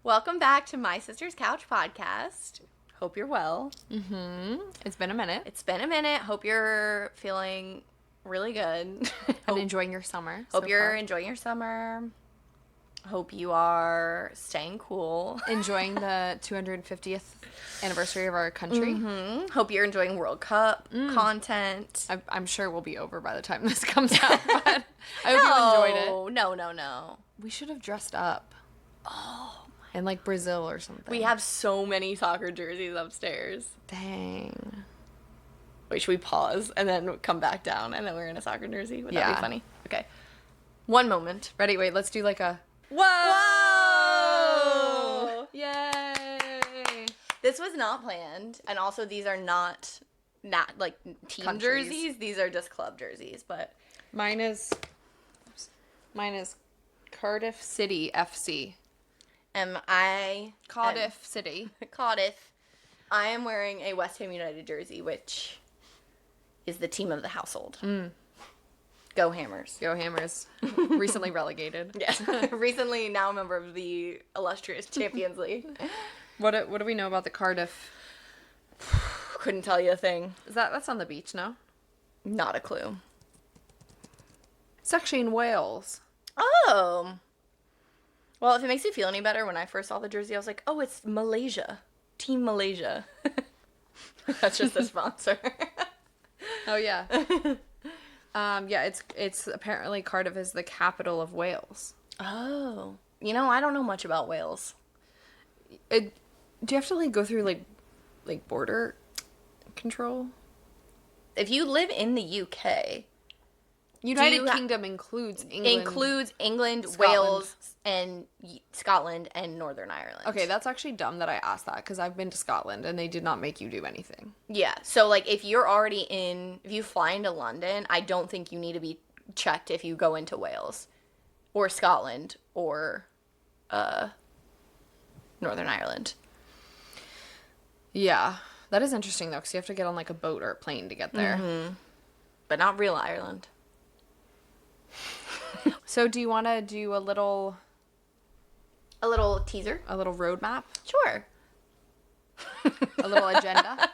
Welcome back to My Sister's Couch podcast. Hope you're well. It's been a minute. It's been a minute. Hope you're feeling really good. And enjoying your summer. Hope you're enjoying your summer. Hope you are staying cool. Enjoying the 250th anniversary of our country. Hope you're enjoying World Cup content. I'm sure we'll be over by the time this comes out, but I hope you enjoyed it. No. We should have dressed up. Oh, in like Brazil or something. We have so many soccer jerseys upstairs. Dang. Wait, should we pause and then come back down and then we're in a soccer jersey? Would that Yeah. be funny? Okay. One moment. Ready? Wait, let's do like a... Whoa! Yay! This was not planned, and also these are not like team Countries. jerseys. These are just club jerseys, but Mine is Cardiff City FC. Cardiff City. Cardiff. I am wearing a West Ham United jersey, which is the team of the household. Go Hammers. Go Hammers. Recently relegated. Yes. Recently now a member of the illustrious Champions League. What do we know about the Cardiff? Couldn't tell you a thing. That's on the beach, no? Not a clue. It's actually in Wales. Oh. Well, if it makes you feel any better, when I first saw the jersey, I was like, oh, it's Malaysia. Team Malaysia. That's just a sponsor. Oh, yeah. Yeah, it's apparently Cardiff is the capital of Wales. Oh. You know, I don't know much about Wales. Do you have to, like, go through, like border control? If you live in the UK... United Kingdom includes England. Includes England, Scotland. Wales, and Scotland, and Northern Ireland. Okay, that's actually dumb that I asked that, because I've been to Scotland, and they did not make you do anything. Yeah, so, like, if you're already if you fly into London, I don't think you need to be checked if you go into Wales, or Scotland, or, Northern Ireland. Yeah, that is interesting, though, because you have to get on, like, a boat or a plane to get there. But not real Ireland. So do you want to do a little teaser? A little roadmap? Sure. A little agenda?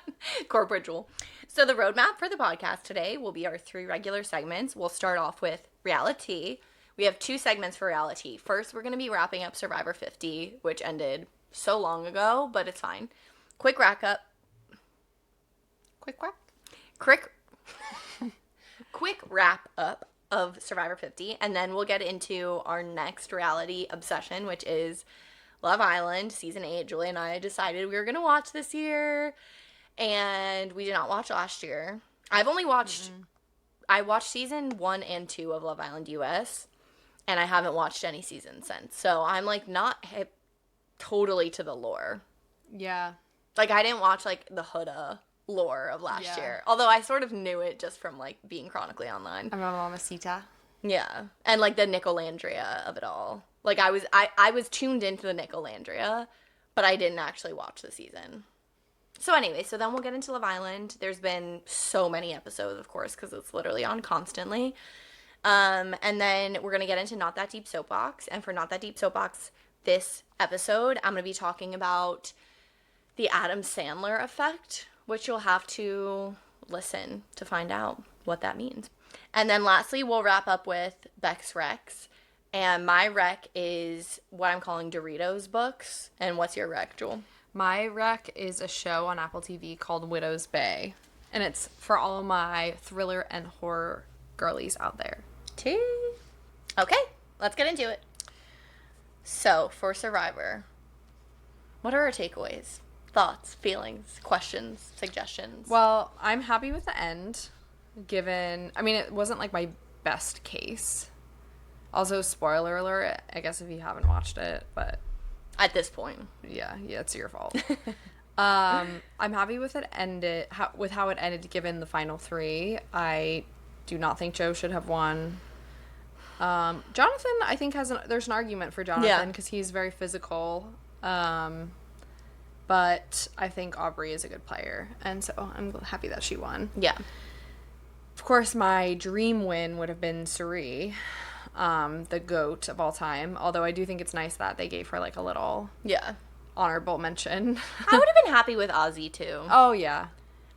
Corporate rule. So the roadmap for the podcast today will be our 3 regular segments. We'll start off with reality. We have 2 segments for reality. First, we're going to be wrapping up Survivor 50, which ended so long ago, but it's fine. Quick wrap up. Quick wrap up of Survivor 50, and then we'll get into our next reality obsession, which is Love Island season 8. Julie and I decided we were going to watch this year, and we did not watch last year. I've only watched I watched season 1 and 2 of Love Island US, and I haven't watched any season since. So I'm like not hip totally to the lore. Yeah. Like I didn't watch like the Huda lore of last year. Although I sort of knew it just from like being chronically online. I'm a mamacita. Yeah. And like the Nicolandria of it all. Like I was tuned into the Nicolandria, but I didn't actually watch the season. So anyway, so then we'll get into Love Island. There's been so many episodes, of course, because it's literally on constantly. And then we're going to get into Not That Deep Soapbox. And for Not That Deep Soapbox, this episode, I'm going to be talking about the Adam Sandler Effect, which you'll have to listen to find out what that means. And then lastly, we'll wrap up with Beck's Recs. And my rec is what I'm calling Doritos books. And what's your rec, Jewel? My rec is a show on Apple TV called Widow's Bay. And it's for all of my thriller and horror girlies out there. Okay, let's get into it. So, for Survivor, what are our takeaways? Thoughts, feelings, questions, suggestions? Well, I'm happy with the end, given... I mean, it wasn't, like, my best case. Also, spoiler alert, I guess if you haven't watched it, but... At this point. Yeah, it's your fault. I'm happy with it ended, with how it ended, given the final 3. I do not think Joe should have won. Jonathan, I think, there's an argument for Jonathan, because he's very physical. But I think Aubrey is a good player, and so I'm happy that she won. Yeah. Of course, my dream win would have been Suri. the GOAT of all time. Although I do think it's nice that they gave her, like, a little honorable mention. I would have been happy with Ozzy, too. Oh, yeah.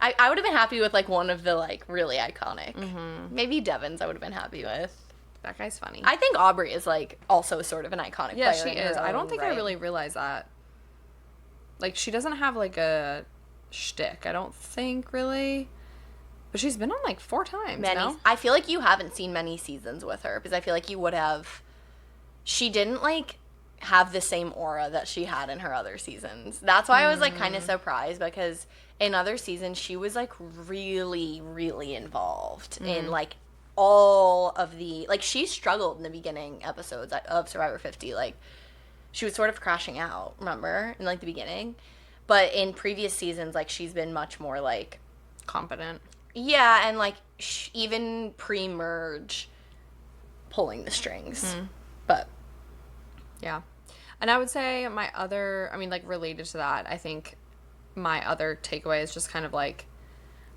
I would have been happy with, like, one of the, like, really iconic. Mm-hmm. Maybe Devon's I would have been happy with. That guy's funny. I think Aubrey is, like, also sort of an iconic player. Yeah, she is. I don't think I really realized that. Like, she doesn't have, like, a shtick, I don't think, really. But she's been on, like, 4 times, no? I feel like you haven't seen many seasons with her, because I feel like you would have... She didn't, like, have the same aura that she had in her other seasons. That's why I was, like, kind of surprised, because in other seasons, she was, like, really, really involved in, like, all of the... Like, she struggled in the beginning episodes of Survivor 50, like... She was sort of crashing out, remember? In, like, the beginning. But in previous seasons, like, she's been much more, like... Competent. Yeah, and, like, even pre-merge, pulling the strings. But... Yeah. And I would say my other... I mean, like, related to that, I think my other takeaway is just kind of, like...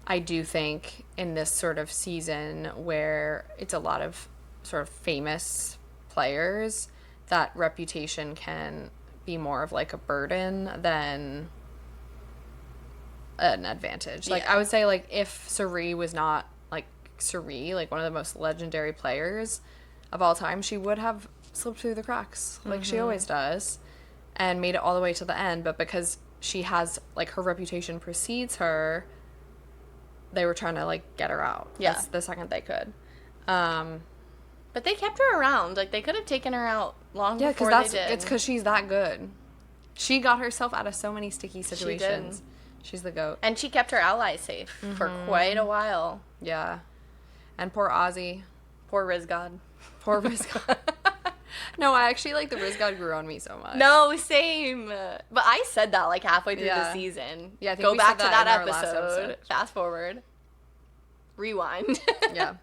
I do think in this sort of season where it's a lot of sort of famous players... that reputation can be more of, like, a burden than an advantage. Like, I would say, like, if Cirie was not, like, Cirie, like, one of the most legendary players of all time, she would have slipped through the cracks, like she always does, and made it all the way to the end. But because she has, like, her reputation precedes her, they were trying to, like, get her out. Yeah. The second they could. But they kept her around. Like, they could have taken her out long before they did. It's because she's that good. She got herself out of so many sticky situations. She did. She's the GOAT. And she kept her allies safe for quite a while. Yeah. And poor Ozzy. Poor Rizgod. Poor Rizgod. No, I actually, like, the Rizgod grew on me so much. No, same. But I said that, like, halfway through the season. Yeah, I think Go we back said to that that in our last episode. Fast forward. Rewind. Yeah.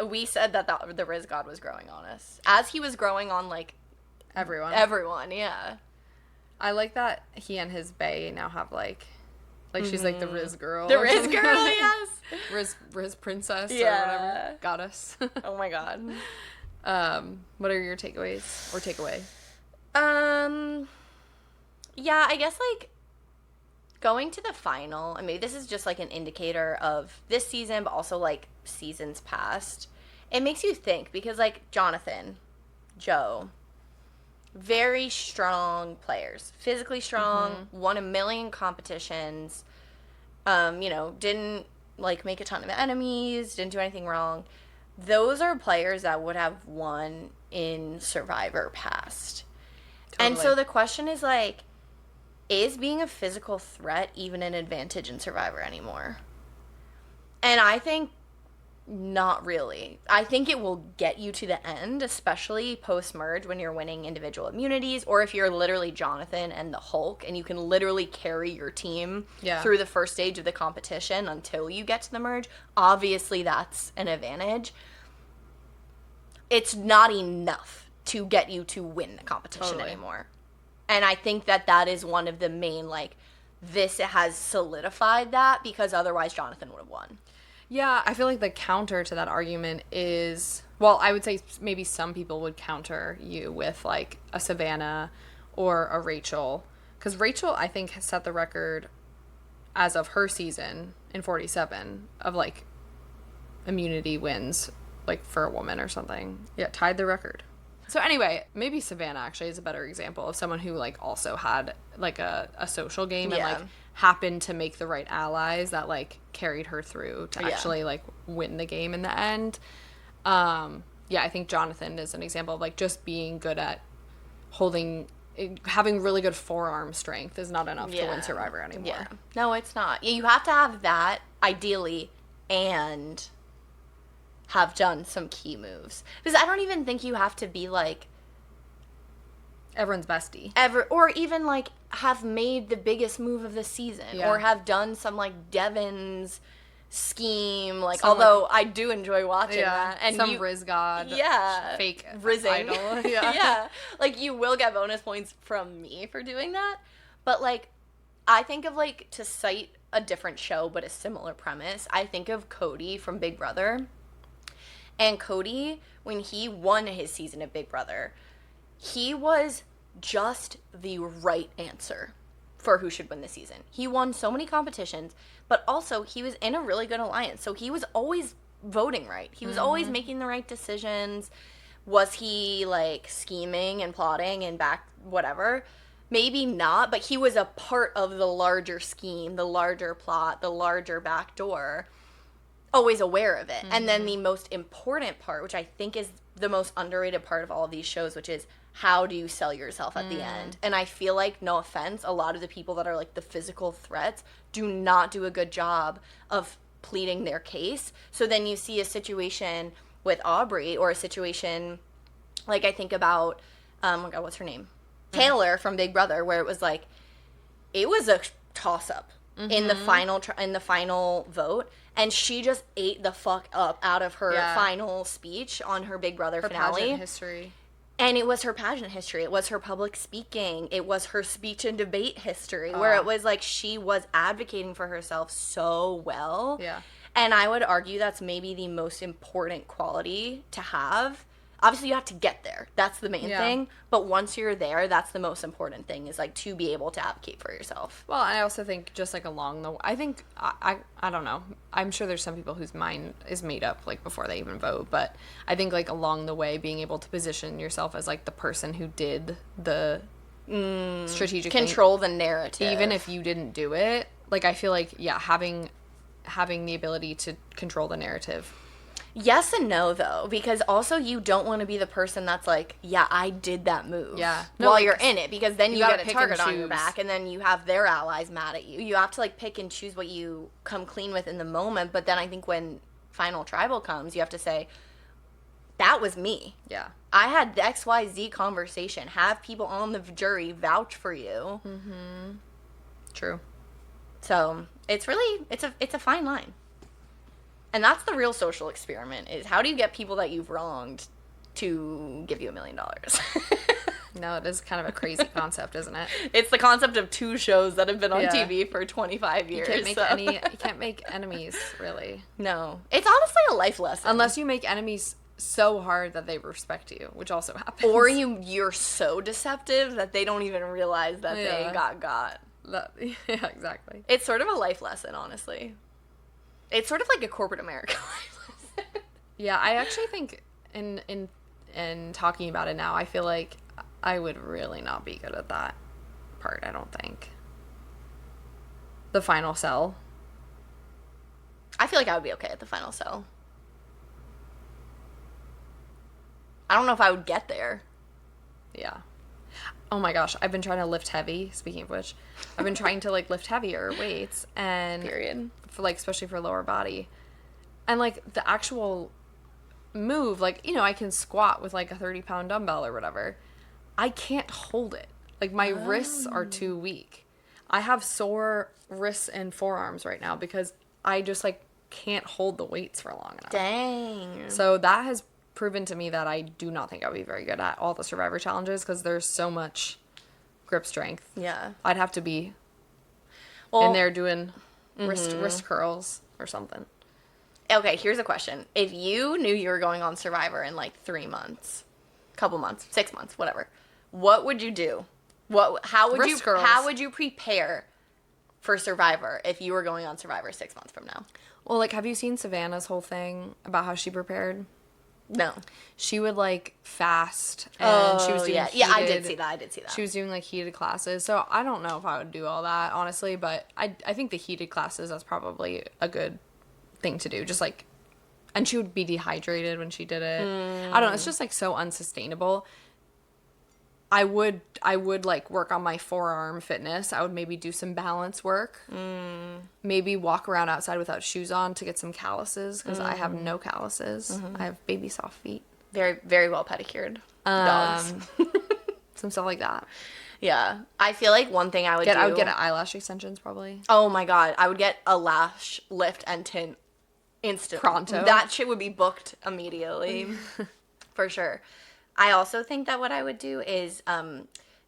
We said that the Rizgod was growing on us. As he was growing on, like... Everyone, yeah. I like that he and his bae now have, like... Like, she's, like, the Riz girl. The Riz girl, yes. Riz princess or whatever. Goddess. Oh, my God. What are your takeaways? Or takeaway? Yeah, I guess, like... Going to the final, I mean, this is just, like, an indicator of this season, but also, like, seasons past. It makes you think, because, like, Jonathan, Joe, very strong players. Physically strong, won a million competitions, you know, didn't, like, make a ton of enemies, didn't do anything wrong. Those are players that would have won in Survivor past. Totally. And so the question is, like, is being a physical threat even an advantage in Survivor anymore? And I think not really. I think it will get you to the end, especially post-merge when you're winning individual immunities, or if you're literally Jonathan and the Hulk and you can literally carry your team through the first stage of the competition until you get to the merge. Obviously, that's an advantage. It's not enough to get you to win the competition anymore. And I think that is one of the main, like, this has solidified that, because otherwise Jonathan would have won. Yeah, I feel like the counter to that argument is, well, I would say maybe some people would counter you with, like, a Savannah or a Rachel. Because Rachel, I think, has set the record as of her season in 47 of, like, immunity wins, like, for a woman or something. Yeah, tied the record. So anyway, maybe Savannah actually is a better example of someone who, like, also had, like, a social game and, like, happened to make the right allies that, like, carried her through to actually, like, win the game in the end. Yeah, I think Jonathan is an example of, like, just being good at having really good forearm strength is not enough to win Survivor anymore. Yeah. No, it's not. You have to have that, ideally, and have done some key moves. Because I don't even think you have to be, like, everyone's bestie. Or even, like, have made the biggest move of the season. Or have done some, like, Devon's scheme. Like, although I do enjoy watching that. And some Rizgod. Fake rizzing. idol. Yeah. Like, you will get bonus points from me for doing that. But, like, I think of, like, to cite a different show but a similar premise, I think of Cody from Big Brother. And Cody, when he won his season of Big Brother, he was just the right answer for who should win the season. He won so many competitions, but also he was in a really good alliance. So he was always voting right. He was always making the right decisions. Was he like scheming and plotting and back whatever? Maybe not, but he was a part of the larger scheme, the larger plot, the larger backdoor, always aware of it. And then the most important part, which I think is the most underrated part of all of these shows, which is how do you sell yourself at the end? And I feel like, no offense, a lot of the people that are like the physical threats do not do a good job of pleading their case. So then you see a situation with Aubrey, or a situation like I think about, oh my God, what's her name? Taylor from Big Brother, where it was like, it was a toss-up in the final vote, and she just ate the fuck up out of her final speech on her Big Brother finale. Pageant history. And it was her pageant history. It was her public speaking. It was her speech and debate history, where it was like she was advocating for herself so well. Yeah. And I would argue that's maybe the most important quality to have. Obviously, you have to get there. That's the main thing. But once you're there, that's the most important thing, is like to be able to advocate for yourself. Well, I also think just like along the, I think, I don't know. I'm sure there's some people whose mind is made up like before they even vote. But I think like along the way, being able to position yourself as like the person who did the strategic Control the narrative. even if you didn't do it. Like I feel like, having the ability to control the narrative. Yes and no, though, because also you don't want to be the person that's like, yeah, I did that move. Yeah. While you're in it, because then you gotta get a pick target and on your choose. back, and then you have their allies mad at you. You have to like pick and choose what you come clean with in the moment. But then I think when final tribal comes, you have to say, that was me. Yeah. I had the XYZ conversation. Have people on the jury vouch for you. True. So it's really it's a fine line. And that's the real social experiment, is how do you get people that you've wronged to give you $1 million? No, it is kind of a crazy concept, isn't it? It's the concept of 2 shows that have been on Yeah. TV for 25 years. You can't make enemies, really. No. It's honestly a life lesson. Unless you make enemies so hard that they respect you, which also happens. Or you're so deceptive that they don't even realize that they got. Yeah, exactly. It's sort of a life lesson, honestly. It's sort of like a corporate America life lesson. Yeah, I actually think in talking about it now, I feel like I would really not be good at that part, I don't think. The final sell. I feel like I would be okay at the final sell. I don't know if I would get there. Yeah. Oh my gosh, I've been trying to lift heavy, speaking of which. I've been trying to like lift heavier weights, and Period. for like especially for lower body. And like the actual move, like, you know, I can squat with like a 30-pound dumbbell or whatever. I can't hold it. Like my wrists are too weak. I have sore wrists and forearms right now because I just like can't hold the weights for long enough. Dang. So that has proven to me that I do not think I'll be very good at all the Survivor challenges because there's so much grip strength. Yeah. I'd have to be Well, in there doing wrist curls or something. okay, here's a question. If you knew you were going on Survivor in like 3 months, couple months, 6 months, whatever, what would you do? How Wrist curls. would you prepare for Survivor if you were going on Survivor 6 months from now? Well, like, have you seen Savannah's whole thing about how she prepared? No. She would like fast, and she was doing yeah, I heated- did see that. She was doing like heated classes, so I don't know if I would do all that honestly, but I think the heated classes, that's probably a good thing to do. Just like, and she would be dehydrated when she did it. I don't know. It's just like so unsustainable. I would like work on my forearm fitness. I would maybe do some balance work. Maybe walk around outside without shoes on to get some calluses because I have no calluses. I have baby soft feet. Very, very well pedicured dogs. Some stuff like that. Yeah. I feel like one thing I would do. I would get eyelash extensions probably. Oh my God. I would get a lash lift and tint instantly. Pronto. That shit would be booked immediately. For sure. I also think that what I would do is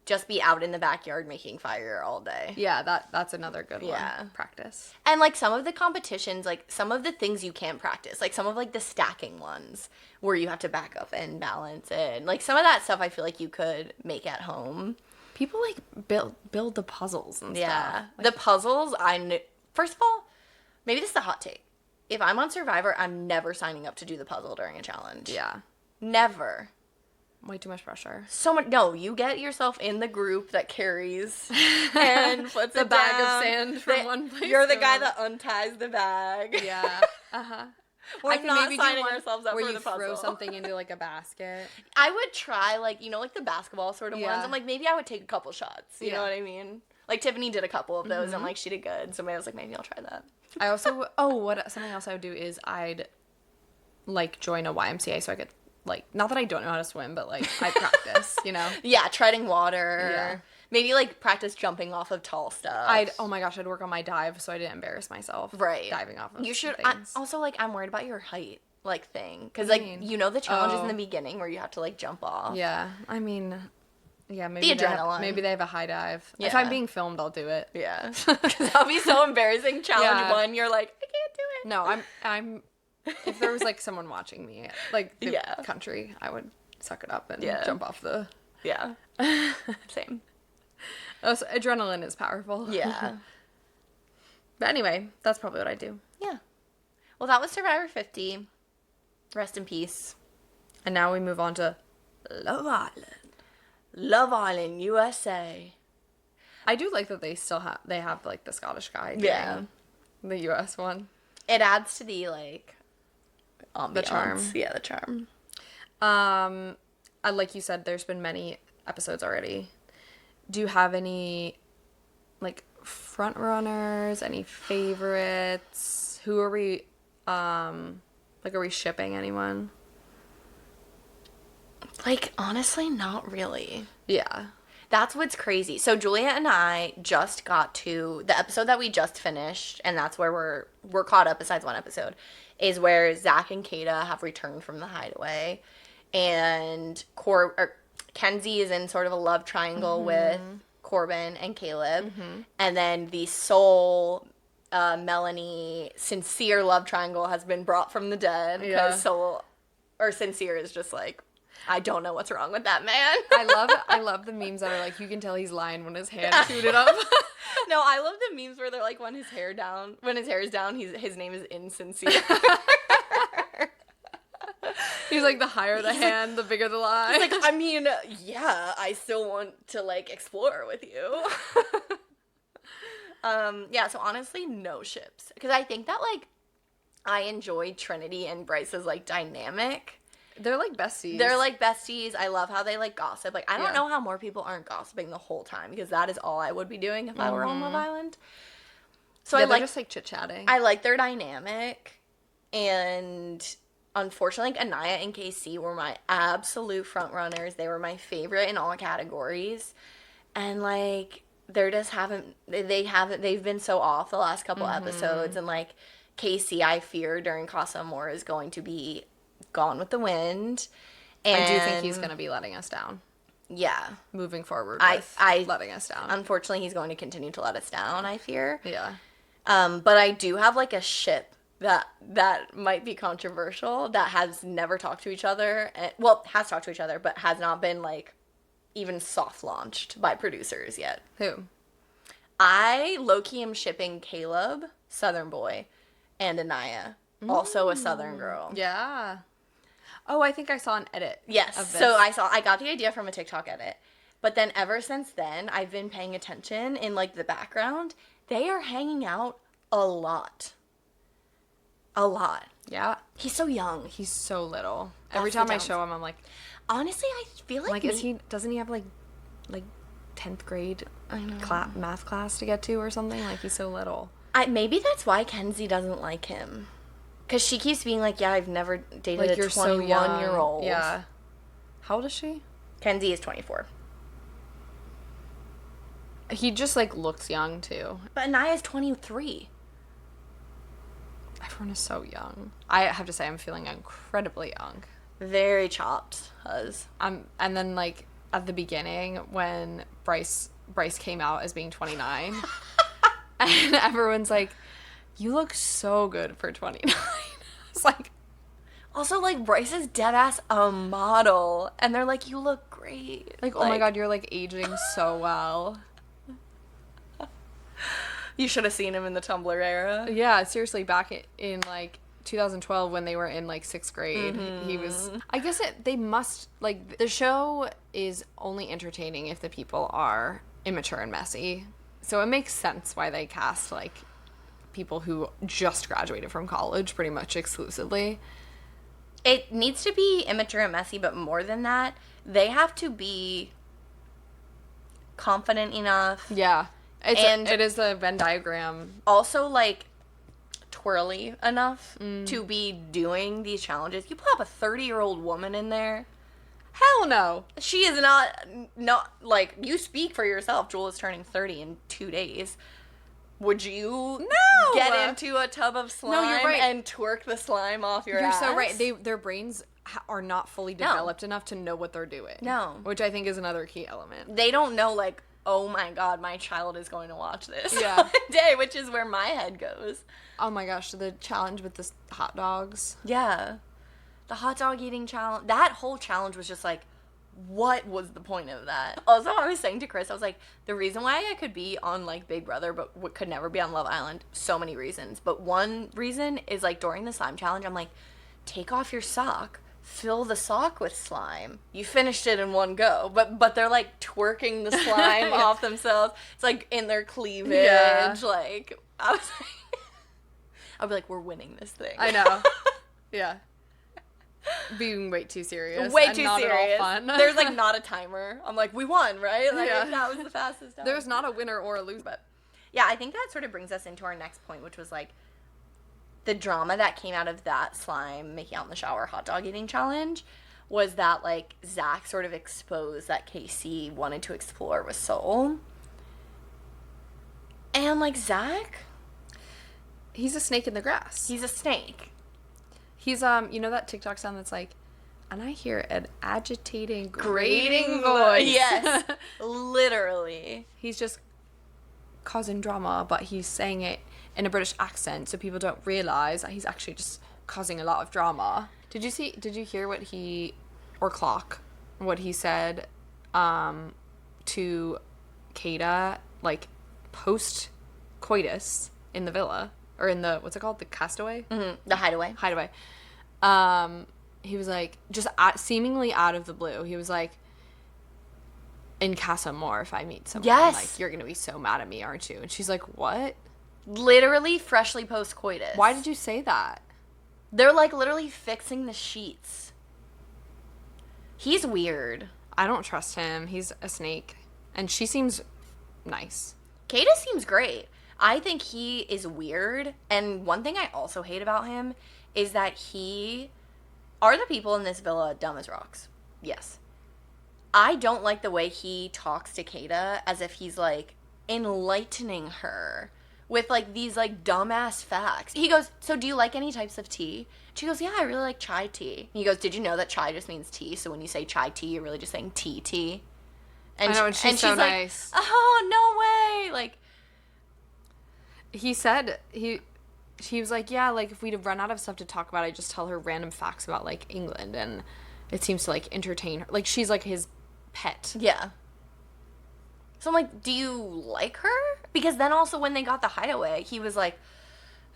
just be out in the backyard making fire all day. Yeah, that's another good Yeah. one. Practice. And, like, some of the competitions, like, some of the things you can practice, like, some of, like, the stacking ones where you have to back up and balance it. Like, some of that stuff I feel like you could make at home. People, like, build the puzzles and Yeah. stuff. Like, The puzzles, first of all, maybe this is a hot take. If I'm on Survivor, I'm never signing up to do the puzzle during a challenge. yeah. Never. Way too much pressure. So much. No, you get yourself in the group that carries and puts the it bag down. of sand from one place. You're the to guy another. that unties the bag. Yeah. Uh-huh. We're not signing one ourselves up where for you the puzzle. throw something into, like, a basket. I would try, like, you know, like the basketball sort of Yeah. ones. I'm like, maybe I would take a couple shots. You know what I mean? Like, Tiffany did a couple of those, and, like, she did good. So maybe I was like, maybe I'll try that. I also, something else I would do is I'd, like, join a YMCA so I could, like, not that I don't know how to swim, but, like, I practice, you know? Yeah, treading water. Yeah. Maybe, like, practice jumping off of tall stuff. Oh my gosh, I'd work on my dive so I didn't embarrass myself. Right. Diving off of You should. things. Also, like, I'm worried about your height, like, thing. Because, What do like, you mean? you know the challenges in Oh. the beginning where you have to, like, jump off. Yeah, I mean, yeah, maybe The adrenaline. maybe they have a high dive. If Yeah. I'm being filmed, I'll do it. Yeah. Because that'll be so embarrassing. Challenge Yeah. 1, you're like, I can't do it. No, I'm. If there was, like, someone watching me, like, the Yeah. country, I would suck it up and Yeah. jump off the. Yeah. Same. Oh, so adrenaline is powerful. Yeah. But anyway, that's probably what I do. Yeah. Well, that was Survivor 50. Rest in peace. And now we move on to Love Island. Love Island, USA. I do like that they still have like the Scottish guy doing Yeah. the US one. It adds to the, like, ambiance. The charm. Yeah, the charm. Like you said, there's been many episodes already. Do you have any, like, front runners? Any favorites? Who are we? Like, are we shipping anyone? Like, honestly, not really. Yeah. That's what's crazy. So Julia and I just got to the episode that we just finished, and that's where we're caught up. Besides one episode, is where Zach and Kata have returned from the hideaway, and Kenzie is in sort of a love triangle with Corbin and Caleb, and then the soul Melanie sincere love triangle has been brought from the dead because sincere is just like, I don't know what's wrong with that man. I love the memes that are like, you can tell he's lying when his hand suited up. No, I love the memes where they're like, when his hair is down, his name is insincere. He's like, the higher the hand, the bigger the lie. Like, I mean, yeah, I still want to, like, explore with you. Yeah, so honestly, no ships. Because I think that, like, I enjoyed Trinity and Bryce's, like, dynamic. They're like besties. They're, like, besties. I love how they, like, gossip. Like, I don't Yeah. know how more people aren't gossiping the whole time, because that is all I would be doing if I were on Love Island. So yeah, I they're like, just like chit-chatting. I like their dynamic, and unfortunately, like, Anaya and KC were my absolute front runners. They were my favorite in all categories, and, like, they've been so off the last couple episodes, and, like, KC, I fear during Casa Amor is going to be gone with the wind. And I do think he's going to be letting us down. Yeah. Moving forward with letting us down. Unfortunately, he's going to continue to let us down, I fear. Yeah. But I do have, like, a ship that might be controversial that has never talked to each other. Has talked to each other, but has not been, like, even soft launched by producers yet. Who? I low-key am shipping Caleb, Southern boy, and Anaya, also a Southern girl. Yeah. Oh, I think I saw an edit. Yes. Of this. So I got the idea from a TikTok edit. But then ever since then, I've been paying attention in, like, the background. They are hanging out a lot. A lot. Yeah. He's so young. He's so little. That's Every the time I downside. show him, I'm like, Honestly, I feel like doesn't he have like 10th grade I know. math class to get to or something? Like, he's so little. Maybe that's why Kenzie doesn't like him. Because she keeps being like, yeah, I've never dated Like, a you're so young. 21-year-old. Yeah. How old is she? Kenzie is 24. He just, like, looks young, too. But Anaya's 23. Everyone is so young. I have to say, I'm feeling incredibly young. Very chopped, huz. And then, like, at the beginning when Bryce came out as being 29. And everyone's like, you look so good for 29. It's like... Also, like, Bryce is deadass a model. And they're like, you look great. Like, oh my god, you're, like, aging so well. You should have seen him in the Tumblr era. Yeah, seriously, back in like, 2012 when they were in, like, 6th grade, he was... I guess they must... Like, the show is only entertaining if the people are immature and messy. So it makes sense why they cast, like, people who just graduated from college pretty much exclusively. It needs to be immature and messy, but more than that, they have to be confident enough. Yeah. It is a Venn diagram. Also, like, twirly enough to be doing these challenges. You put up a 30-year-old woman in there. Hell no. She is not, like, you speak for yourself. Jewel is turning 30 in 2 days. Would you get into a tub of slime and twerk the slime off your ass? You're so right. Their brains are not fully developed enough to know what they're doing. No. Which I think is another key element. They don't know, like, oh my god, my child is going to watch this one day, which is where my head goes. Oh my gosh, the challenge with the hot dogs. Yeah. The hot dog eating challenge. That whole challenge was just like, what was the point of that? Also, I was saying to Chris, I was like, the reason why I could be on, like, Big Brother, but could never be on Love Island, so many reasons. But one reason is, like, during the slime challenge, I'm like, take off your sock, fill the sock with slime. You finished it in one go. But they're, like, twerking the slime off themselves. It's, like, in their cleavage. Yeah. Like, I was like, I'd be like, we're winning this thing. I know. Yeah. Being way too serious. Way and too not serious. At all fun. There's, like, not a timer. I'm like, we won, right? Like, Yeah. that was the fastest time. There's not a winner or a loser. But yeah, I think that sort of brings us into our next point, which was, like, the drama that came out of that slime making out in the shower hot dog eating challenge was that, like, Zach sort of exposed that Casey wanted to explore with Soul. And, like, Zach, He's a snake in the grass. he's a snake. He's, you know that TikTok sound that's like, and I hear an agitating, grating voice. Yes. Literally. He's just causing drama, but he's saying it in a British accent, so people don't realize that he's actually just causing a lot of drama. Did you hear what he said to Kata, like, post coitus in the villa, or in the, what's it called, the castaway? Mm-hmm. The hideaway. He was like, just seemingly out of the blue, he was like, in Casa More, if I meet someone, Yes. like, you're gonna be so mad at me, aren't you? And she's like, what? Literally freshly post coitus. Why did you say that? They're, like, literally fixing the sheets. He's weird. I don't trust him. He's a snake. And she seems nice. Kata seems great. I think he is weird. And one thing I also hate about him is that are the people in this villa dumb as rocks? Yes. I don't like the way he talks to Kata as if he's, like, enlightening her with, like, these, like, dumbass facts. He goes, so do you like any types of tea? She goes, yeah, I really like chai tea. He goes, did you know that chai just means tea? So when you say chai tea, you're really just saying tea. And I know, and she's so nice. Like, oh, no way. Like, he said, he was like, yeah, like, if we'd run out of stuff to talk about, I just tell her random facts about, like, England, and it seems to, like, entertain her. Like, she's, like, his pet. Yeah. So I'm like, do you like her? Because then also when they got the hideaway, he was like,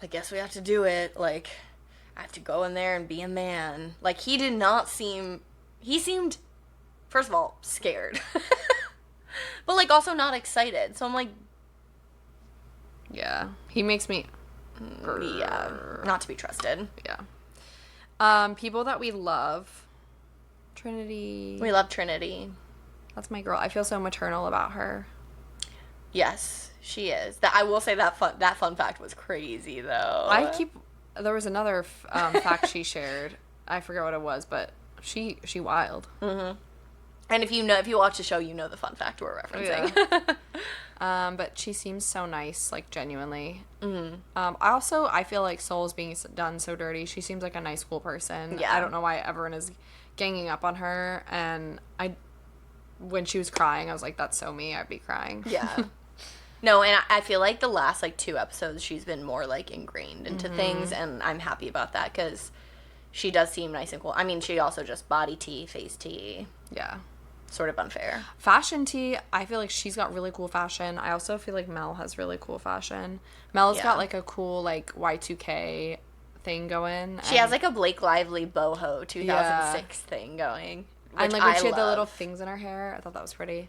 I guess we have to do it. Like, I have to go in there and be a man. Like, he seemed, first of all, scared. But, like, also not excited. So I'm like, Yeah. He makes me... yeah, not to be trusted. Yeah. People that we love. Trinity. We love Trinity. That's my girl. I feel so maternal about her. Yes, she is. That I will say that fun fact was crazy though. There was another fact she shared. I forget what it was, but she wild. Mm-hmm. And if you watch the show, you know the fun fact we're referencing. Yeah. But she seems so nice, like, genuinely. Mm-hmm. I feel like Soul's being done so dirty. She seems like a nice, cool person. Yeah. I don't know why everyone is ganging up on her, and when she was crying, I was like, that's so me. I'd be crying. Yeah. No, and I feel like the last, like, 2 episodes, she's been more, like, ingrained into things, and I'm happy about that, because she does seem nice and cool. I mean, she also just body tea, face tea. Yeah. Sort of unfair. Fashion tea, I feel like she's got really cool fashion. I also feel like Mel has really cool fashion. Mel's got, like, a cool, like, Y2K thing going. She has, like, a Blake Lively boho 2006 thing going. And, like, when she had the little things in her hair, I thought that was pretty.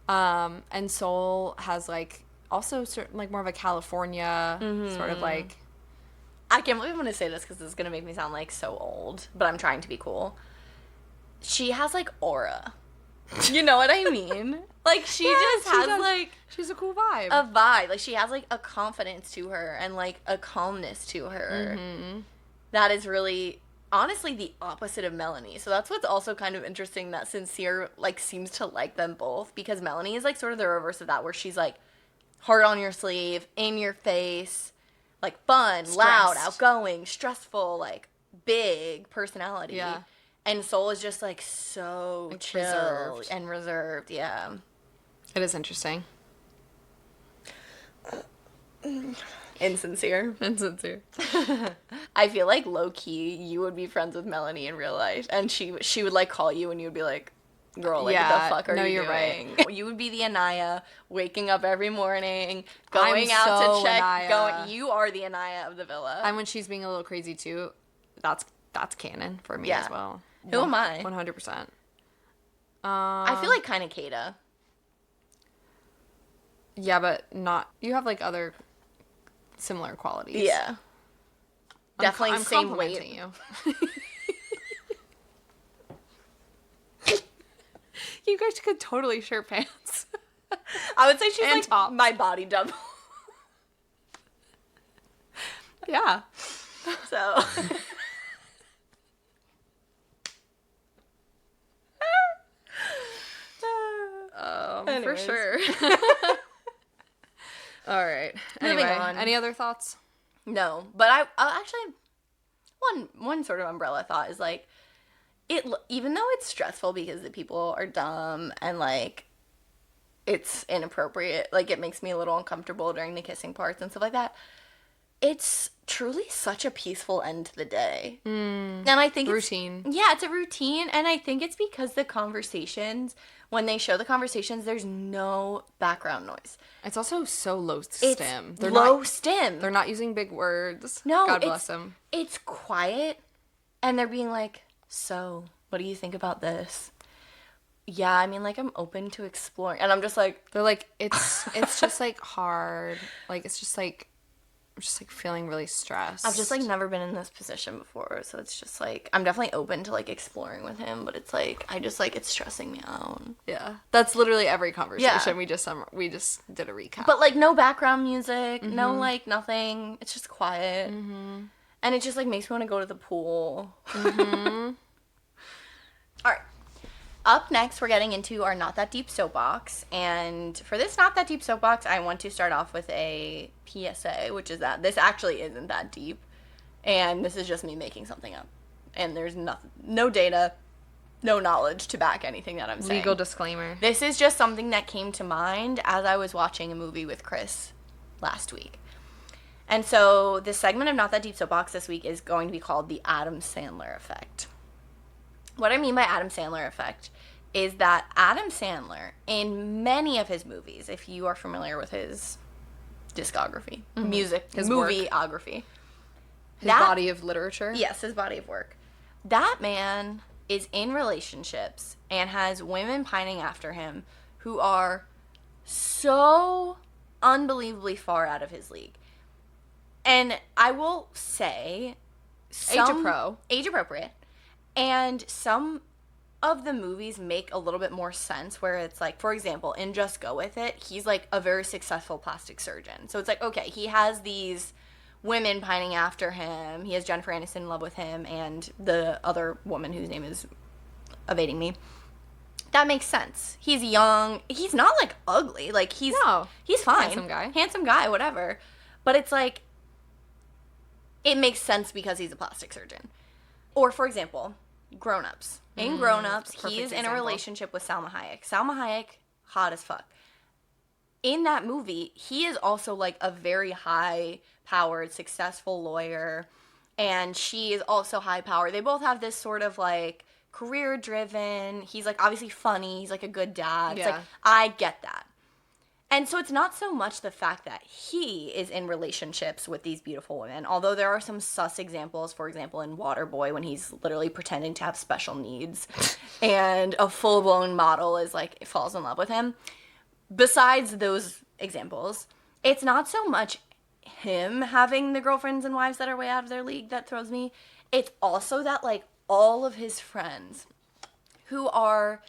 And Soul has, like, also certain, like, more of a California sort of, like... I can't believe I'm going to say this because this is going to make me sound, like, so old, but I'm trying to be cool. She has, like, aura. You know what I mean? Like, she just has, like... She's a cool vibe. A vibe. Like, she has, like, a confidence to her and, like, a calmness to her. That is really... honestly the opposite of Melanie. So that's what's also kind of interesting, that Sincere, like, seems to like them both, because Melanie is, like, sort of the reverse of that, where she's, like, heart on your sleeve, in your face, like, fun, loud, outgoing, stressful, like, big personality. Yeah. And Soul is just, like, so like chill and reserved. Yeah. It is interesting. Insincere. I feel like low-key you would be friends with Melanie in real life, and she would, like, call you and you would be like, girl, like, what the fuck are you doing? Right. You would be the Anaya, waking up every morning, going out to check. Anaya. You are the Anaya of the villa. And when she's being a little crazy too, that's canon for me as well. Who am I? 100%. I feel like kind of Kata. Yeah, but not... You have, like, other similar qualities. Yeah. Definitely I'm same complimenting weight. You. You guys could totally share pants. I would say she's, and like, tops. my body double. Yeah. So... for sure. All right. Moving Anyway, on. Any other thoughts? No, but I actually, one sort of umbrella thought is, like, even though it's stressful because the people are dumb and, like, it's inappropriate, like, it makes me a little uncomfortable during the kissing parts and stuff like that, it's truly such a peaceful end to the day. And I think routine. It's a routine, and I think it's because the conversations, when they show the conversations, there's no background noise. It's also so low stim. They're low stim. They're not using big words. No, God bless them. It's quiet, and they're being like, so, what do you think about this? Yeah, I mean, like, I'm open to exploring. And I'm just like... They're like, it's just, like, hard. Like, it's just, like... I'm just, like, feeling really stressed. I've just, like, never been in this position before, so it's just, like, I'm definitely open to, like, exploring with him, but it's, like, I just, like, it's stressing me out. Yeah. That's literally every conversation. Yeah. We just did a recap. But, like, no background music, no, like, nothing. It's just quiet. And it just, like, makes me want to go to the pool. All right. Up next, we're getting into our Not That Deep soapbox, and for this Not That Deep soapbox, I want to start off with a PSA, which is that this actually isn't that deep, and this is just me making something up, and there's no data, no knowledge to back anything that I'm saying. Legal disclaimer. This is just something that came to mind as I was watching a movie with Chris last week. And so this segment of Not That Deep soapbox this week is going to be called the Adam Sandler Effect. What I mean by Adam Sandler Effect is that Adam Sandler, in many of his movies, if you are familiar with his discography, his movieography. His body of literature? Yes, his body of work. That man is in relationships and has women pining after him who are so unbelievably far out of his league. And I will say... Age appropriate. And some of the movies make a little bit more sense where it's like, for example, in Just Go With It, he's like a very successful plastic surgeon. So it's like, okay, he has these women pining after him. He has Jennifer Aniston in love with him and the other woman whose name is evading me. That makes sense. He's young. He's not like ugly. Like he's fine. Handsome guy, whatever. But it's like, it makes sense because he's a plastic surgeon. Or for example, Grown Ups. In Grown Ups, he is in a example. relationship with Salma Hayek. Salma Hayek, hot as fuck. In that movie, he is also like a very high-powered, successful lawyer, and she is also high-powered. They both have this sort of like career-driven. He's like obviously funny. He's like a good dad. It's like, I get that. And so it's not so much the fact that he is in relationships with these beautiful women, although there are some sus examples, for example, in Waterboy when he's literally pretending to have special needs and a full-blown model is like, falls in love with him. Besides those examples, it's not so much him having the girlfriends and wives that are way out of their league that throws me. It's also that, like, all of his friends who are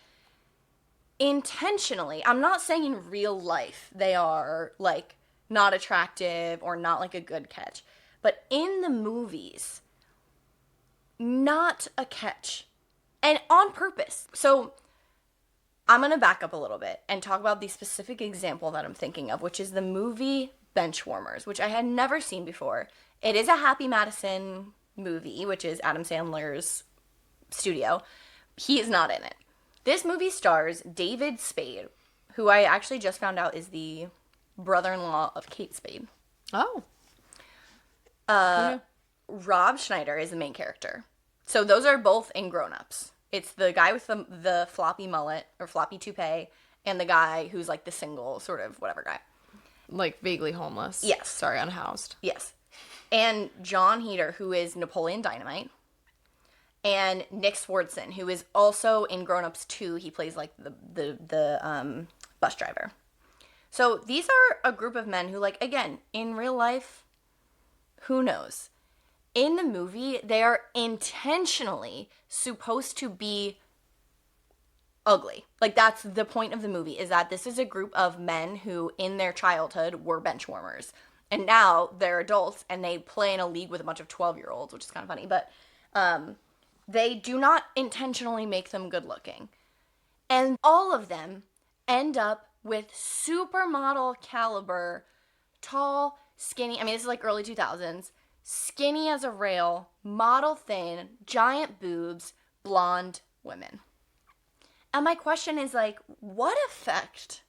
intentionally, I'm not saying in real life they are, like, not attractive or not, like, a good catch, but in the movies, not a catch. And on purpose. So I'm going to back up a little bit and talk about the specific example that I'm thinking of, which is the movie Benchwarmers, which I had never seen before. It is a Happy Madison movie, which is Adam Sandler's studio. He is not in it. This movie stars David Spade, who I actually just found out is the brother-in-law of Kate Spade. Oh. Rob Schneider is the main character. So those are both in Grown Ups. It's the guy with the floppy mullet or floppy toupee and the guy who's like the single sort of whatever guy. Like vaguely homeless. Yes. Sorry, unhoused. Yes. And John Heder, who is Napoleon Dynamite. And Nick Swardson, who is also in Grown Ups 2. He plays like the bus driver. So these are a group of men who, like, again, in real life, who knows? In the movie, they are intentionally supposed to be ugly. Like, that's the point of the movie, is that this is a group of men who, in their childhood, were benchwarmers. And now they're adults, and they play in a league with a bunch of 12-year-olds, which is kind of funny. But they do not intentionally make them good-looking. And all of them end up with supermodel caliber, tall, skinny, I mean, this is like early 2000s, skinny as a rail, model thin, giant boobs, blonde women. And my question is, like, what effect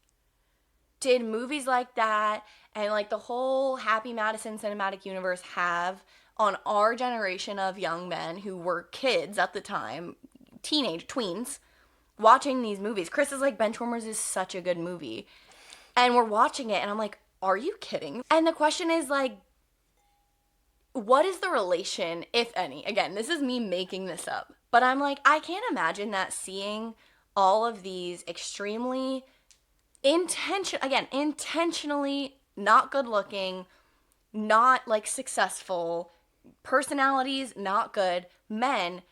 did movies like that and, like, the whole Happy Madison cinematic universe have on our generation of young men who were kids at the time, tweens, watching these movies? Chris is like, Benchwarmers is such a good movie. And we're watching it, and I'm like, are you kidding? And the question is, like, what is the relation, if any? Again, this is me making this up. But I'm like, I can't imagine that seeing all of these extremely intentionally not good looking, not, like, successful, personalities not good, men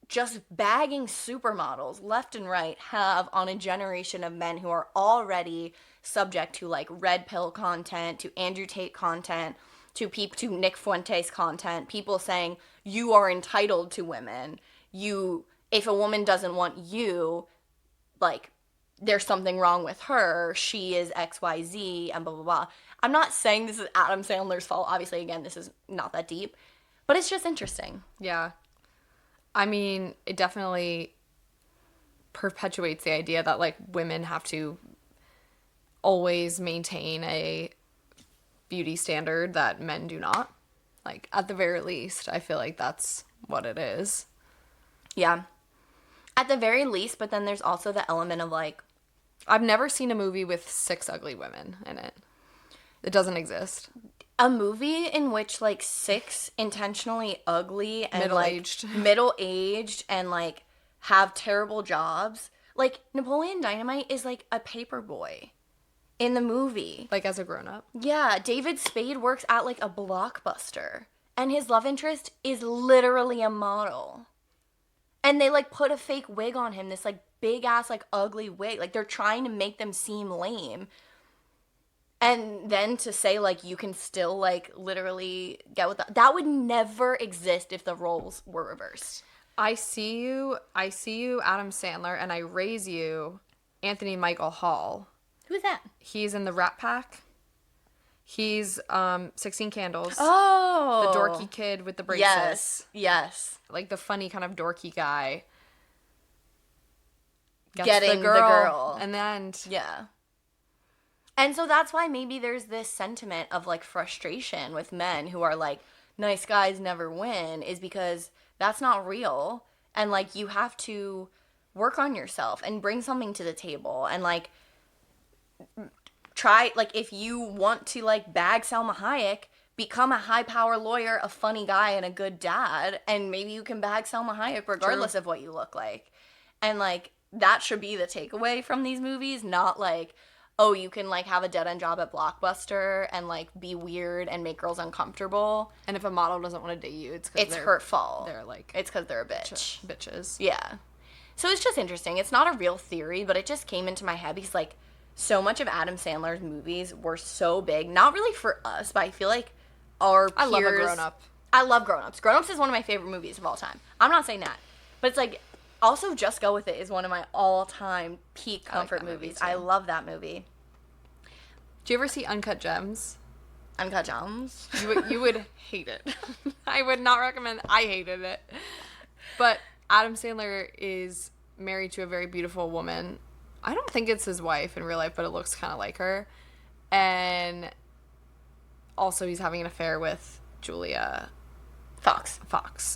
just bagging supermodels left and right have on a generation of men who are already subject to, like, red pill content, to Andrew Tate content, to Nick Fuentes content, people saying you are entitled to women. If a woman doesn't want you, like, there's something wrong with her. She is XYZ and blah, blah, blah. I'm not saying this is Adam Sandler's fault. Obviously, again, this is not that deep. But it's just interesting. Yeah. I mean, it definitely perpetuates the idea that, like, women have to always maintain a beauty standard that men do not. Like, at the very least, I feel like that's what it is. Yeah. At the very least, but then there's also the element of, like, I've never seen a movie with 6 ugly women in it. It doesn't exist. A movie in which, like, 6 intentionally ugly and middle-aged and, like, have terrible jobs. Like, Napoleon Dynamite is, like, a paper boy in the movie. Like, as a grown-up? Yeah, David Spade works at, like, a Blockbuster. And his love interest is literally a model. And they, like, put a fake wig on him, this, like, big-ass, like, ugly wig. Like, they're trying to make them seem lame. And then to say, like, you can still, like, literally get with that would never exist if the roles were reversed. I see you, Adam Sandler, and I raise you, Anthony Michael Hall. Who's that? He's in the Rat Pack. He's 16 Candles. Oh. The dorky kid with the braces. Yes. Like the funny kind of dorky guy. Getting the girl. In the end. Yeah. And so that's why maybe there's this sentiment of like frustration with men who are like, nice guys never win, is because that's not real. And like you have to work on yourself and bring something to the table and like try, like if you want to like bag Salma Hayek, become a high power lawyer, a funny guy, and a good dad, and maybe you can bag Salma Hayek regardless of what you look like. And like that should be the takeaway from these movies, not like, oh, you can like have a dead end job at Blockbuster and like be weird and make girls uncomfortable. And if a model doesn't want to date you, it's hurtful. They're like, it's because they're a bitch. Bitches. Yeah. So it's just interesting. It's not a real theory, but it just came into my head because like so much of Adam Sandler's movies were so big. Not really for us, but I feel like our peers. I love a Grown Up. I love Grown Ups. Grown Ups is one of my favorite movies of all time. I'm not saying that, but it's like also Just Go With It is one of my all-time peak comfort movies. I love that movie. Do you ever see Uncut Gems? Uncut Gems? You would hate it. I would not recommend. I hated it. But Adam Sandler is married to a very beautiful woman. I don't think it's his wife in real life, but it looks kind of like her. And also he's having an affair with Julia Fox,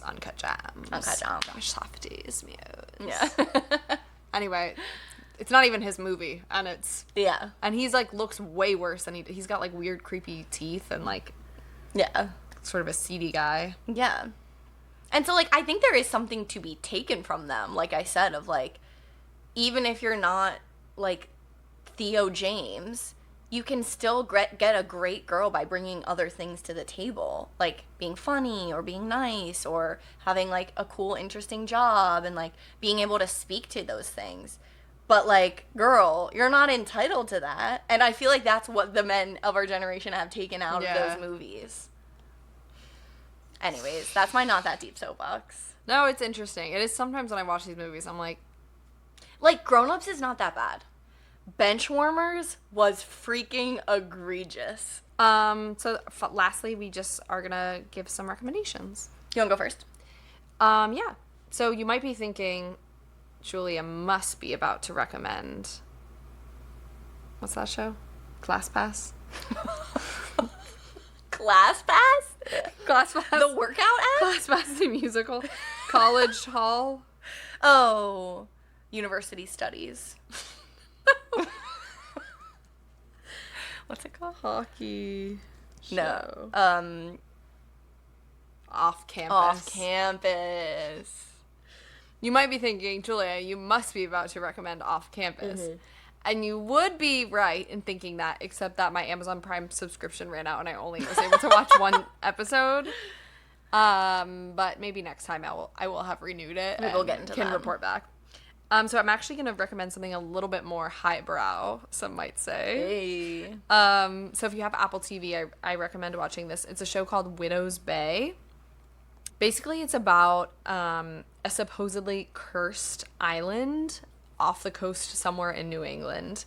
Uncut Gems. Uncut Gems. My softies muse. Yeah. Anyway, it's not even his movie, and it's... Yeah. And he's, like, looks way worse than he's got, like, weird, creepy teeth and, like... Yeah. Sort of a seedy guy. Yeah. And so, like, I think there is something to be taken from them, like I said, of, like, even if you're not, like, Theo James... you can still get a great girl by bringing other things to the table, like being funny or being nice or having like a cool, interesting job and like being able to speak to those things. But like, girl, you're not entitled to that. And I feel like that's what the men of our generation have taken out of those movies. Anyways, that's my not that deep soapbox. No, it's interesting. It is sometimes when I watch these movies, I'm like... Like, Grown Ups is not that bad. Benchwarmers was freaking egregious. So lastly, we just are gonna give some recommendations. You wanna go first? Yeah. So you might be thinking, Julia must be about to recommend... What's that show? ClassPass? ClassPass? ClassPass? The workout app? ClassPass, the musical. College Hall? Oh. University Studies. What's it called? Hockey show. No. Off campus. Off campus. You might be thinking, Julia, you must be about to recommend Off Campus. Mm-hmm. And you would be right in thinking that, except that my Amazon Prime subscription ran out and I only was able to watch one episode. But maybe next time I will have renewed it. We will get into that. Can report back. So I'm actually going to recommend something a little bit more highbrow, some might say. Hey. So if you have Apple TV, I recommend watching this. It's a show called Widow's Bay. Basically, it's about a supposedly cursed island off the coast somewhere in New England.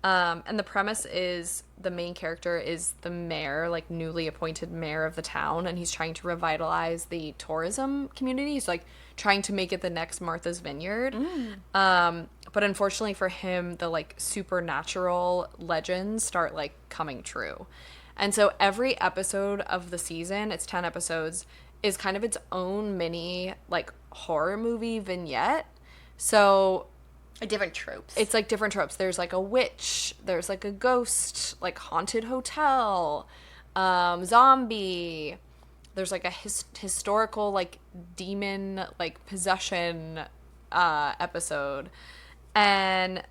And the premise is the main character is the mayor, like newly appointed mayor of the town, and he's trying to revitalize the tourism community. He's like trying to make it the next Martha's Vineyard. But unfortunately for him, the like supernatural legends start like coming true. And so every episode of the season, it's 10 episodes, is kind of its own mini like horror movie vignette. So different tropes. It's like different tropes. There's like a witch, there's like a ghost, like haunted hotel, zombie. There's like a historical like demon like possession episode, and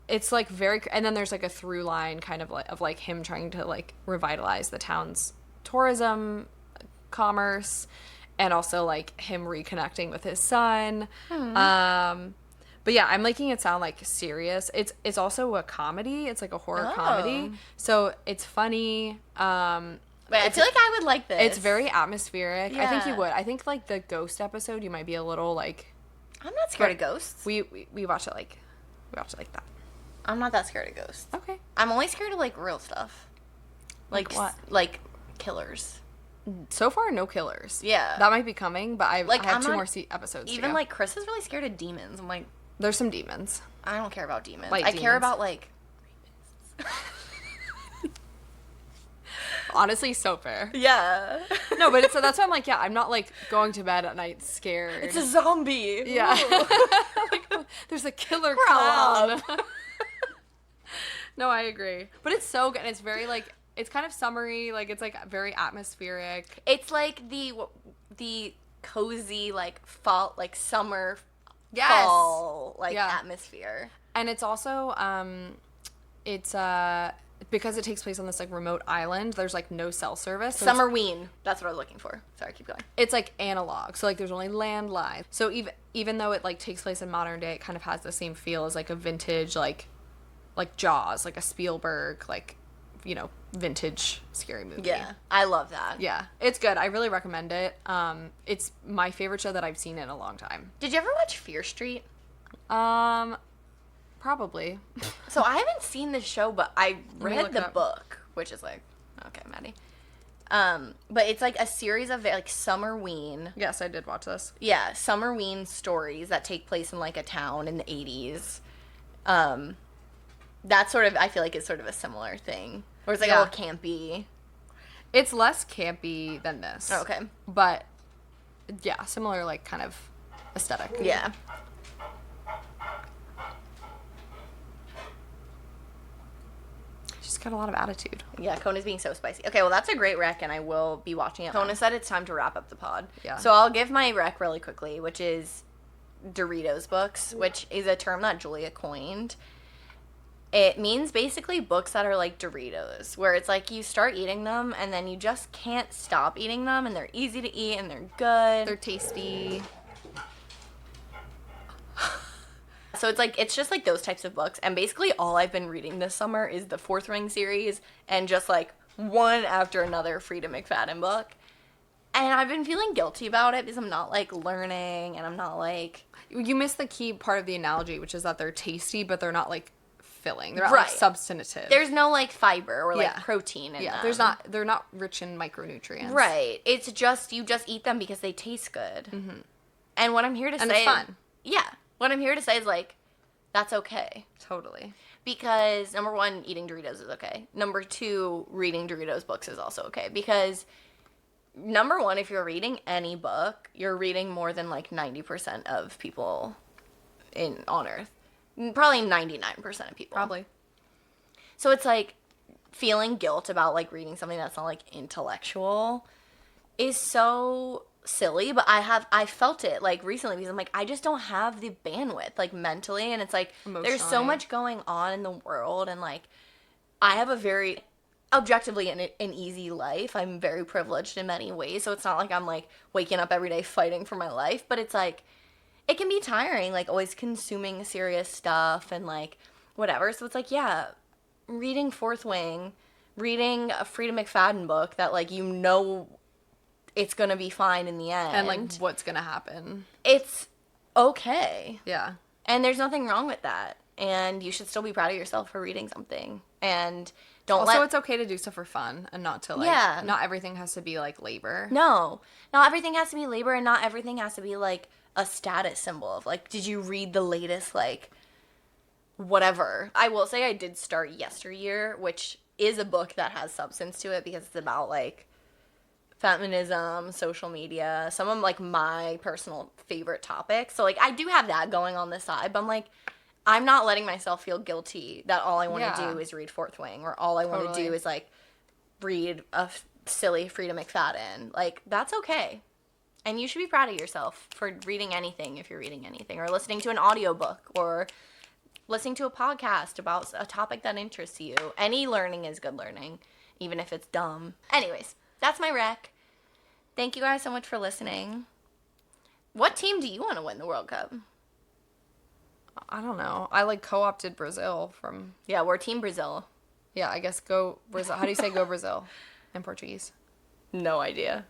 it's like very. And then there's like a through line kind of like him trying to like revitalize the town's tourism commerce, and also like him reconnecting with his son. But yeah, I'm making it sound like serious. It's also a comedy. It's like a horror comedy. So it's funny. But I feel like I would like this. It's very atmospheric. Yeah. I think you would. I think like the ghost episode, you might be a little like. I'm not scared of ghosts. We watch it like that. I'm not that scared of ghosts. Okay. I'm only scared of like real stuff. Like what? Like killers. So far, no killers. Yeah. That might be coming, but I have I'm 2 not- more episodes to Even go. like Chris is really scared of demons. I'm like, There's some demons. I don't care about demons. White I care demons. about like Honestly, so fair. yeah. No, but so that's why I'm like, yeah, I'm not like going to bed at night scared. It's a zombie. Yeah. Like, there's a killer clown. No, I agree. But it's so good. And it's very like, it's kind of summery. Like, it's like very atmospheric. It's like the cozy like fall like summer Yes. fall like Yeah. atmosphere. And it's also, it's, because it takes place on this like remote island, there's like no cell service. So Summerween. That's what I was looking for. Sorry, keep going. it's like analog. So like there's only landline. So even though it like takes place in modern day, it kind of has the same feel as like a vintage like Jaws, like a Spielberg, like, you know, vintage scary movie. Yeah, I love that. Yeah. It's good. I really recommend it. It's my favorite show that I've seen in a long time. Did you ever watch Fear Street? Probably. So I haven't seen this show, but I me read look it the up. book, which is like, okay, Maddie. But it's like a series of like Summerween. Yes, I did watch this. Yeah, Summerween stories that take place in like a town in the 80s. That sort of, I feel like it's sort of a similar thing. Where it's like Yeah. all campy. It's less campy than this. Oh, okay. But yeah, similar like kind of aesthetic. Yeah. She's got a lot of attitude. Yeah, Kona's being so spicy. Okay, well, that's a great rec, and I will be watching it. Kona said it's time to wrap up the pod. Yeah. So I'll give my rec really quickly, which is Doritos books, which is a term that Julia coined. It means basically books that are like Doritos, where it's like you start eating them, and then you just can't stop eating them, and they're easy to eat, and they're good. They're tasty. So it's like, it's just like those types of books. And basically all I've been reading this summer is the Fourth Ring series and just like one after another Frida McFadden book. And I've been feeling guilty about it because I'm not like learning and I'm not like... You missed the key part of the analogy, which is that they're tasty, but they're not like filling. They're not Right. like substantive. There's no like fiber or like Yeah. protein in them. They're not rich in micronutrients. Right. It's just, you just eat them because they taste good. Mm-hmm. And what I'm here to And say... it's fun. Yeah. What I'm here to say is like, that's okay. Totally. Because, number one, eating Doritos is okay. Number two, reading Doritos books is also okay. Because, number one, if you're reading any book, you're reading more than, like, 90% of people on Earth. Probably 99% of people. Probably. So it's, like, feeling guilt about, like, reading something that's not, like, intellectual is so silly, but I felt it like recently because I'm like, I just don't have the bandwidth like mentally, and it's like there's so Emotionally. much going on in the world, and like I have a very objectively an easy life. I'm very privileged in many ways, so it's not like I'm like waking up every day fighting for my life, but it's like it can be tiring, like always consuming serious stuff and like whatever. So it's like, yeah, reading Fourth Wing, reading a Frida McFadden book that like, you know, it's gonna be fine in the end. And like what's gonna happen. It's okay. Yeah. And there's nothing wrong with that. And you should still be proud of yourself for reading something. And don't Also, let... it's okay to do stuff for fun and not to like... Yeah. Not everything has to be like labor. No. Not everything has to be labor, and not everything has to be like a status symbol of like, did you read the latest like whatever. I will say I did start Yesteryear, which is a book that has substance to it because it's about like feminism, social media, some of like my personal favorite topics. So like I do have that going on the side, but I'm like, I'm not letting myself feel guilty that all I want to Yeah. do is read Fourth Wing, or all I want to Totally. do is like read a silly Frida McFadden. Like that's okay. And you should be proud of yourself for reading anything if you're reading anything, or listening to an audiobook, or listening to a podcast about a topic that interests you. Any learning is good learning, even if it's dumb. Anyways, that's my rec. Thank you guys so much for listening. What team do you want to win the World Cup? I don't know. I like co-opted Brazil from... Yeah, we're Team Brazil. Yeah, I guess go Brazil. How do you say go Brazil in Portuguese? No idea.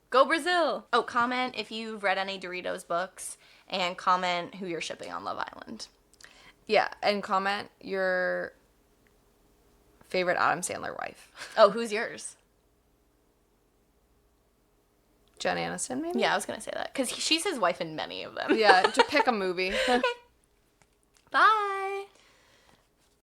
Go Brazil! Oh, comment if you've read any Doritos books, and comment who you're shipping on Love Island. Yeah, and comment your favorite Adam Sandler wife. Oh, who's yours? Jen Aniston, maybe? Yeah, I was going to say that. Because she's his wife in many of them. Yeah, to pick a movie. Bye.